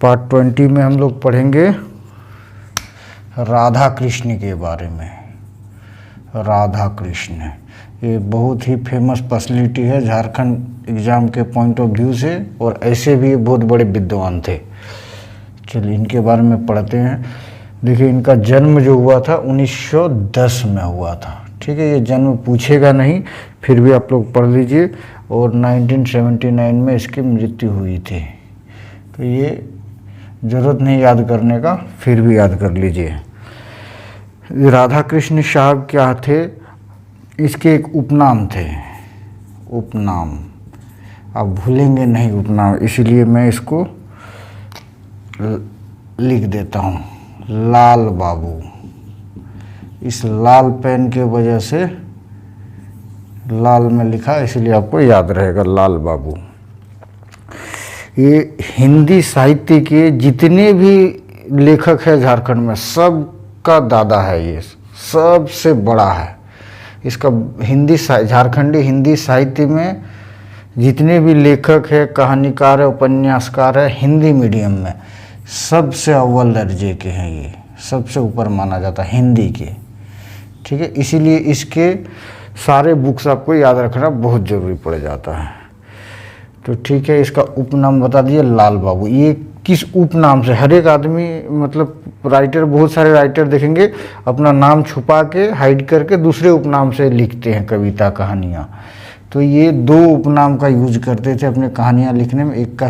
Part 20 में हम लोग पढ़ेंगे राधा कृष्ण के बारे में। राधा कृष्ण ये बहुत ही फेमस पर्सनैलिटी है झारखंड एग्ज़ाम के पॉइंट ऑफ व्यू से, और ऐसे भी बहुत बड़े विद्वान थे। चलिए इनके बारे में पढ़ते हैं। देखिए इनका जन्म जो हुआ था 1910 में हुआ था। ठीक है, ये जन्म पूछेगा नहीं, फिर भी आप लोग पढ़ लीजिए। और 1979 में इसकी मृत्यु हुई थी, तो ये ज़रूरत नहीं याद करने का, फिर भी याद कर लीजिए। राधा कृष्ण साहब क्या थे, इसके एक उपनाम थे। उपनाम आप भूलेंगे नहीं उपनाम, इसीलिए मैं इसको लिख देता हूँ, लाल बाबू। इस लाल पेन के वजह से लाल में लिखा, इसलिए आपको याद रहेगा लाल बाबू। ये हिंदी साहित्य के जितने भी लेखक हैं झारखंड में, सबका दादा है। ये सबसे बड़ा है। इसका झारखंडी हिंदी साहित्य में जितने भी लेखक है, कहानीकार है, उपन्यासकार है, हिंदी मीडियम में सबसे अव्वल दर्जे के हैं। ये सबसे ऊपर माना जाता है हिंदी के। ठीक है, इसीलिए इसके सारे बुक्स आपको याद रखना बहुत ज़रूरी पड़ जाता है। तो ठीक है, इसका उपनाम बता दिए लाल बाबू। ये किस उपनाम से, हर एक आदमी मतलब राइटर, बहुत सारे राइटर देखेंगे अपना नाम छुपा के हाइड करके दूसरे उपनाम से लिखते हैं कविता कहानियाँ। तो ये दो उपनाम का यूज करते थे अपने कहानियाँ लिखने में। एक का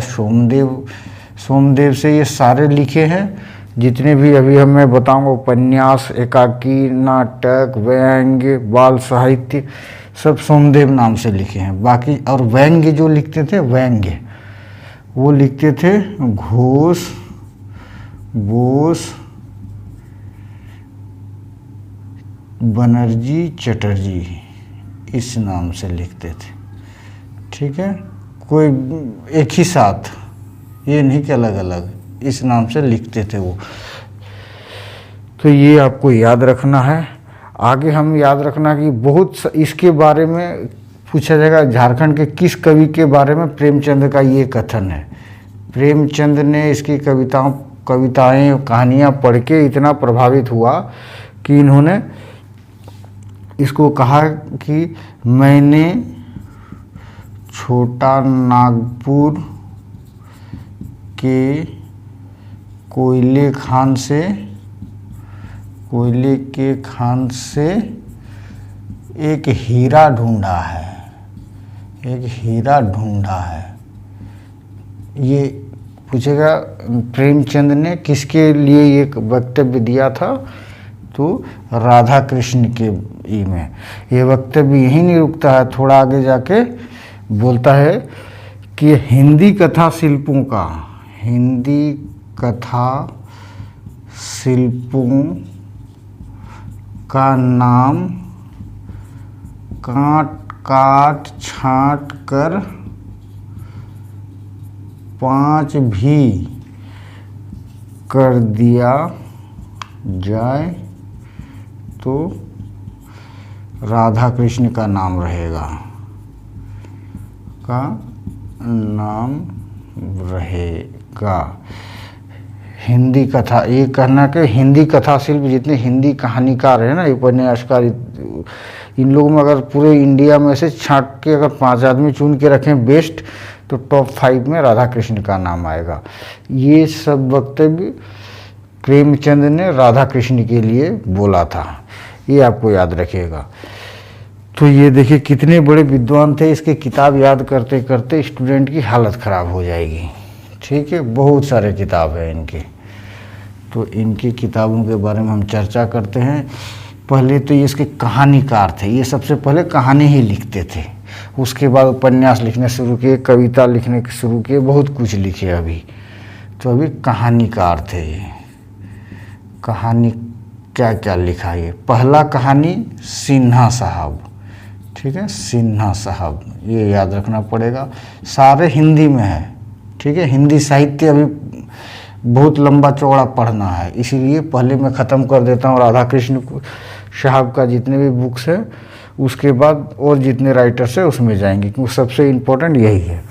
सोमदेव से ये सारे लिखे हैं जितने भी अभी मैं बताऊंगा, उपन्यास, एकाकी, नाटक, व्यंग्य, बाल साहित्य, सब सोमदेव नाम से लिखे हैं। बाकी और व्यंग्य जो लिखते थे, व्यंग्य वो लिखते थे घोष, बोस, बनर्जी, चटर्जी, इस नाम से लिखते थे। ठीक है, कोई एक ही साथ, ये नहीं कि अलग अलग, इस नाम से लिखते थे वो। तो ये आपको याद रखना है। आगे हम याद रखना कि बहुत इसके बारे में पूछा जाएगा, झारखंड के किस कवि के बारे में। प्रेमचंद का ये कथन है, प्रेमचंद ने इसकी कविताएं कहानियाँ पढ़ के इतना प्रभावित हुआ कि इन्होंने इसको कहा कि मैंने छोटा नागपुर के कोयले के खान से एक हीरा ढूंढा है, एक हीरा ढूंढा है। ये पूछेगा प्रेमचंद ने किसके लिए ये वक्तव्य दिया था, तो राधा कृष्ण के में। ये वक्तव्य यही नहीं रुकता है, थोड़ा आगे जाके बोलता है कि हिंदी कथा शिल्पों का नाम काट छांट कर 5 भी कर दिया जाए तो राधा कृष्ण का नाम रहेगा, हिंदी कथा, ये कहना कि हिंदी कथा शिल्प जितने हिंदी कहानीकार है ना, उपन्यासकार, इन लोगों में अगर पूरे इंडिया में से छांट के अगर 5 आदमी चुन के रखें बेस्ट, तो टॉप 5 में राधा कृष्ण का नाम आएगा। ये सब वक्तव्य प्रेमचंद ने राधा कृष्ण के लिए बोला था, ये आपको याद रखिएगा। तो ये देखिए कितने बड़े विद्वान थे। इसके किताब याद करते करते स्टूडेंट की हालत ख़राब हो जाएगी। ठीक है, बहुत सारे किताब हैं इनके, तो इनकी किताबों के बारे में हम चर्चा करते हैं। पहले तो ये इसके कहानीकार थे, ये सबसे पहले कहानी ही लिखते थे, उसके बाद उपन्यास लिखने शुरू किए, कविता लिखने शुरू किए, बहुत कुछ लिखे अभी। तो अभी कहानीकार थे ये। कहानी क्या क्या लिखा, ये पहला कहानी सिन्हा साहब। ठीक है, सिन्हा साहब, ये याद रखना पड़ेगा। सारे हिंदी में है। ठीक है, हिंदी साहित्य अभी बहुत लंबा चौड़ा पढ़ना है, इसीलिए पहले मैं ख़त्म कर देता हूँ राधा कृष्ण साहब का जितने भी बुक्स है, उसके बाद और जितने राइटर्स है उसमें जाएंगे, क्योंकि सबसे इम्पोर्टेंट यही है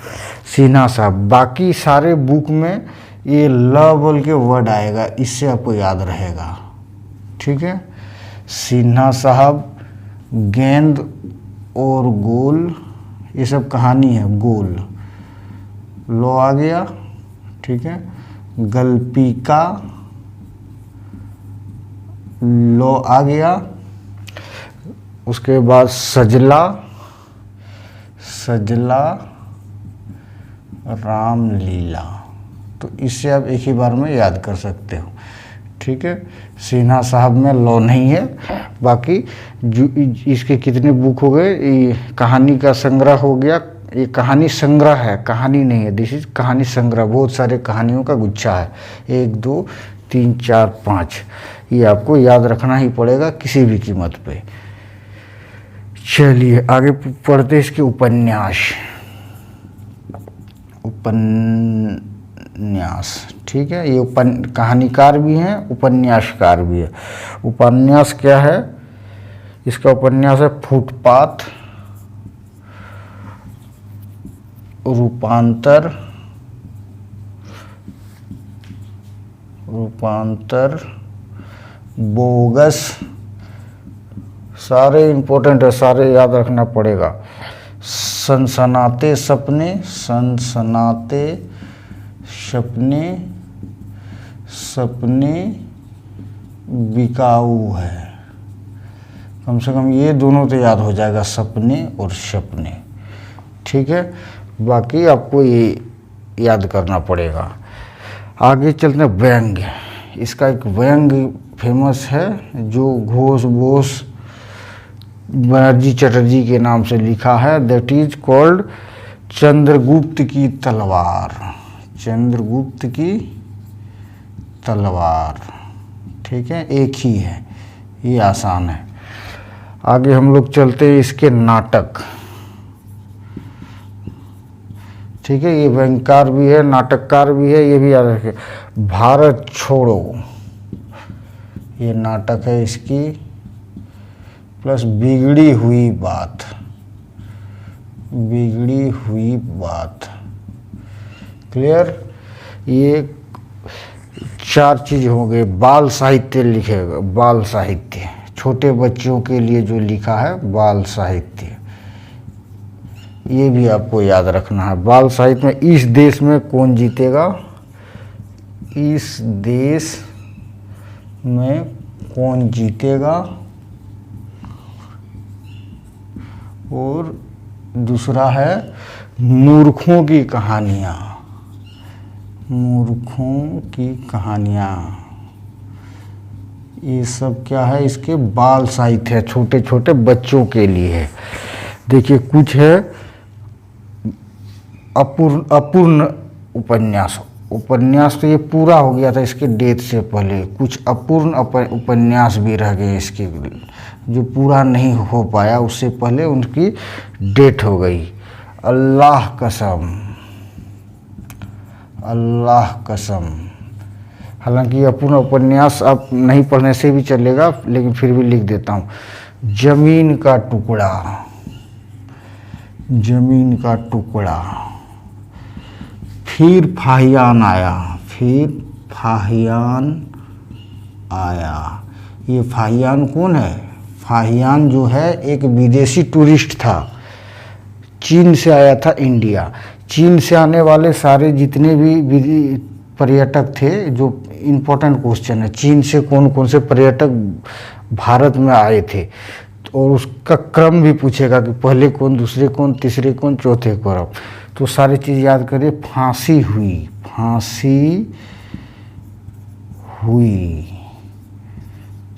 सिन्हा साहब। बाकी सारे बुक में ये ल बोल के वर्ड आएगा, इससे आपको याद रहेगा। ठीक है, सिन्हा साहब, गेंद और गोल, ये सब कहानी है। गोल लो आ गया। ठीक है, गल्पिका लो आ गया। उसके बाद सजला, सजला रामलीला। तो इससे आप एक ही बार में याद कर सकते हो। ठीक है, सिन्हा साहब में लो नहीं है। बाकी जो इसके कितने बुक हो गए, ये कहानी का संग्रह हो गया। ये कहानी संग्रह है, कहानी नहीं है, दिस इज कहानी संग्रह। बहुत सारे कहानियों का गुच्छा है, 1 2 3 4 5। ये आपको याद रखना ही पड़ेगा किसी भी कीमत पे। चलिए आगे पढ़ते इसके उपन्यास। उपन्यास, ठीक है, ये कहानीकार भी हैं, उपन्यासकार भी है। उपन्यास क्या है? इसका उपन्यास है फुटपाथ, रूपांतर, बोगस। सारे इंपॉर्टेंट है, सारे याद रखना पड़ेगा। सनसनाते सपने, सनसनाते सपने, सपने बिकाऊ है। कम से कम ये दोनों तो याद हो जाएगा, सपने और सपने। ठीक है, बाकी आपको ये याद करना पड़ेगा। आगे चलते हैं व्यंग्य। इसका एक व्यंग्य फेमस है जो घोष बोस बनर्जी चटर्जी के नाम से लिखा है। दैट इज कॉल्ड चंद्रगुप्त की तलवार। चंद्रगुप्त की तलवार, ठीक है, एक ही है, ये आसान है। आगे हम लोग चलते हैं इसके नाटक। ठीक है, ये व्यंग्यकार भी है, नाटककार भी है, ये भी याद रखिए। भारत छोड़ो, ये नाटक है इसकी, प्लस बिगड़ी हुई बात, बिगड़ी हुई बात। क्लियर? ये 4 चीज हो गए। बाल साहित्य लिखेगा, बाल साहित्य, छोटे बच्चों के लिए जो लिखा है बाल साहित्य, ये भी आपको याद रखना है। बाल साहित्य में इस देश में कौन जीतेगा, इस देश में कौन जीतेगा, और दूसरा है मूर्खों की कहानियाँ, मूर्खों की कहानियाँ। ये सब क्या है, इसके बाल साहित्य है, छोटे छोटे बच्चों के लिए है। देखिए कुछ है अपूर्ण उपन्यास। उपन्यास तो ये पूरा हो गया था इसके डेथ से पहले। कुछ अपूर्ण उपन्यास भी रह गए इसके, जो पूरा नहीं हो पाया, उससे पहले उनकी डेथ हो गई। अल्लाह कसम, अल्लाह कसम। हालांकि अपूर्ण उपन्यास आप नहीं पढ़ने से भी चलेगा, लेकिन फिर भी लिख देता हूँ। जमीन का टुकड़ा, जमीन का टुकड़ा। फिर फाहियान आया, फिर फाहियान आया। ये फाहियान कौन है? फाहियान जो है एक विदेशी टूरिस्ट था, चीन से आया था इंडिया। चीन से आने वाले सारे जितने भी पर्यटक थे, जो इम्पोर्टेंट क्वेश्चन है, चीन से कौन कौन से पर्यटक भारत में आए थे, और उसका क्रम भी पूछेगा कि पहले कौन, दूसरे कौन, तीसरे कौन, चौथे कौन। तो सारी चीज़ याद करिए। फांसी हुई, फांसी हुई,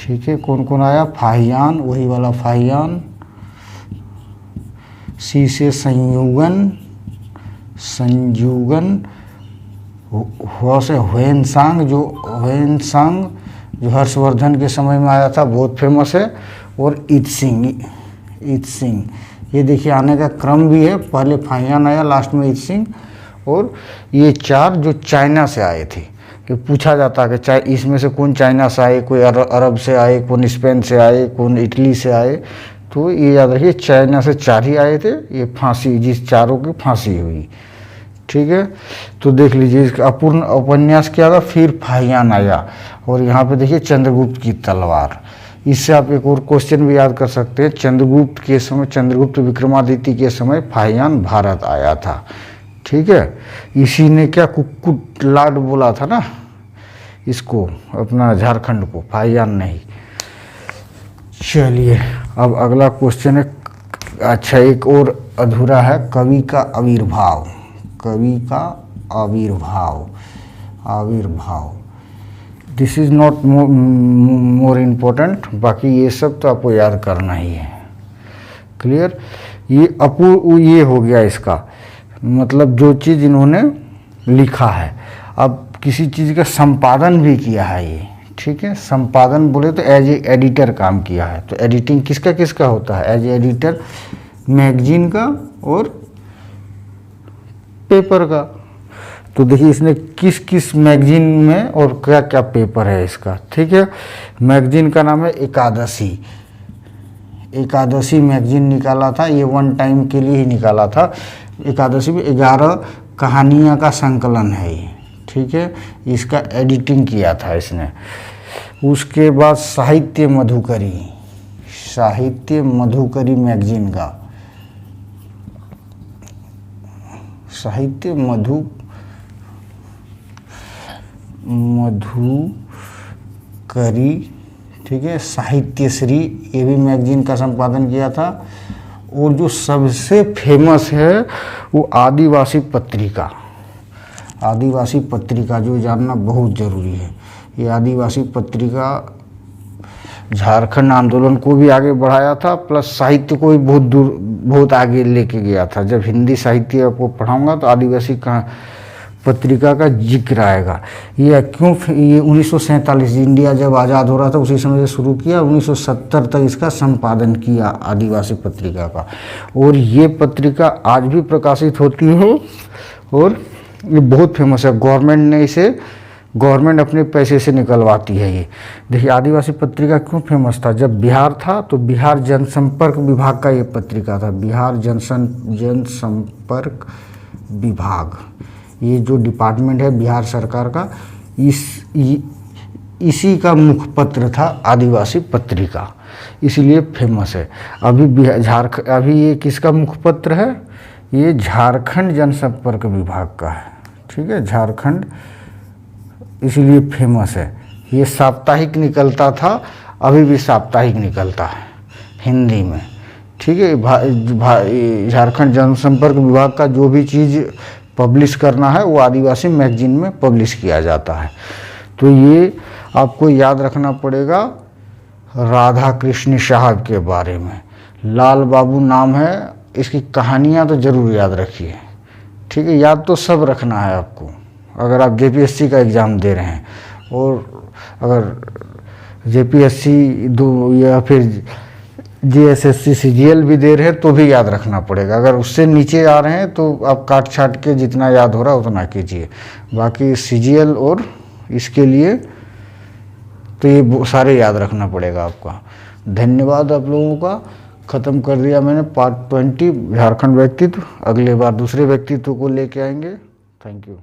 ठीक है। कौन कौन आया? फाहियान, वही वाला फाहियान। सी से संयुगन, संयुगन। हो से ह्वेनसांग, जो ह्वेनसांग जो हर्षवर्धन के समय में आया था, बहुत फेमस है। और इत्सिंग, इत्सिंग। ये देखिए आने का क्रम भी है, पहले फाहियान आया, लास्ट में इत्सिंग। और ये 4 जो चाइना से आए थे, कि पूछा जाता है कि इसमें से कौन चाइना से आए, कोई अरब से आए, कौन स्पेन से आए, कौन इटली से आए। तो ये याद रखिए चाइना से 4 ही आए थे। ये फांसी, जिस चारों की फांसी हुई, ठीक है। तो देख लीजिए इसका अपूर्ण उपन्यास क्या था, फिर फाहियान आया, और यहाँ पे देखिए चंद्रगुप्त की तलवार। इससे आप एक और क्वेश्चन भी याद कर सकते हैं, चंद्रगुप्त के समय, चंद्रगुप्त विक्रमादित्य के समय फाहियान भारत आया था। ठीक है, इसी ने क्या कुक्कुट लाड बोला था ना इसको, अपना झारखंड को, फाहियान नहीं। चलिए अब अगला क्वेश्चन है, अच्छा एक और अधूरा है, कवि का आविर्भाव। कवि का आविर्भाव, आविर्भाव, this is not more important, बाकी ये सब तो आपको याद करना ही है। क्लियर, ये हो गया इसका मतलब जो चीज़ इन्होंने लिखा है। अब किसी चीज़ का संपादन भी किया है ये, ठीक है। संपादन बोले तो एज ए एडिटर काम किया है। तो एडिटिंग किसका किसका होता है, एज ए एडिटर मैगजीन का और पेपर का। तो देखिए इसने किस किस मैगजीन में और क्या क्या पेपर है इसका, ठीक है। मैगजीन का नाम है एकादशी। एकादशी मैगजीन निकाला था, ये वन टाइम के लिए ही निकाला था। एकादशी में 11 कहानियाँ का संकलन है ये, ठीक है। इसका एडिटिंग किया था इसने। उसके बाद साहित्य मधुकरी, साहित्य मधुकरी मैगजीन का, साहित्य मधुकरी, ठीक है। साहित्यश्री, ये भी मैगजीन का संपादन किया था। और जो सबसे फेमस है वो आदिवासी पत्रिका। आदिवासी पत्रिका जो जानना बहुत ज़रूरी है। ये आदिवासी पत्रिका झारखंड आंदोलन को भी आगे बढ़ाया था, प्लस साहित्य को भी बहुत दूर, बहुत आगे लेके गया था। जब हिंदी साहित्य आपको पढ़ाऊंगा तो आदिवासी का पत्रिका का जिक्र आएगा। ये क्यों, ये 1947 इंडिया जब आज़ाद हो रहा था उसी समय से शुरू किया, 1970 तक इसका संपादन किया आदिवासी पत्रिका का। और ये पत्रिका आज भी प्रकाशित होती है और ये बहुत फेमस है। गवर्नमेंट अपने पैसे से निकलवाती है ये। देखिए आदिवासी पत्रिका क्यों फेमस था, जब बिहार था तो बिहार जनसंपर्क विभाग का ये पत्रिका था। बिहार जनसंपर्क विभाग, ये जो डिपार्टमेंट है बिहार सरकार का, इसी का मुखपत्र था आदिवासी पत्रिका, इसलिए फेमस है। अभी ये किसका मुखपत्र है, ये झारखंड जनसंपर्क विभाग का है, ठीक है। झारखंड, इसलिए फेमस है। ये साप्ताहिक निकलता था, अभी भी साप्ताहिक निकलता है हिंदी में, ठीक है। झारखंड जनसंपर्क विभाग का जो भी चीज़ पब्लिश करना है वो आदिवासी मैगजीन में पब्लिश किया जाता है। तो ये आपको याद रखना पड़ेगा राधा कृष्ण साहब के बारे में। लाल बाबू नाम है, इसकी कहानियाँ तो ज़रूर याद रखिए, ठीक है। याद तो सब रखना है आपको अगर आप जेपीएससी का एग्ज़ाम दे रहे हैं। और अगर जेपीएससी दो या फिर जीएसएससी सीजीएल भी दे रहे हैं तो भी याद रखना पड़ेगा। अगर उससे नीचे आ रहे हैं तो आप काट छाट के जितना याद हो रहा है उतना कीजिए। बाकी सीजीएल और इसके लिए तो ये सारे याद रखना पड़ेगा आपका। धन्यवाद आप लोगों का। ख़त्म कर दिया मैंने पार्ट 20 झारखंड व्यक्तित्व। अगले बार दूसरे व्यक्तित्व को लेके आएंगे। Thank you.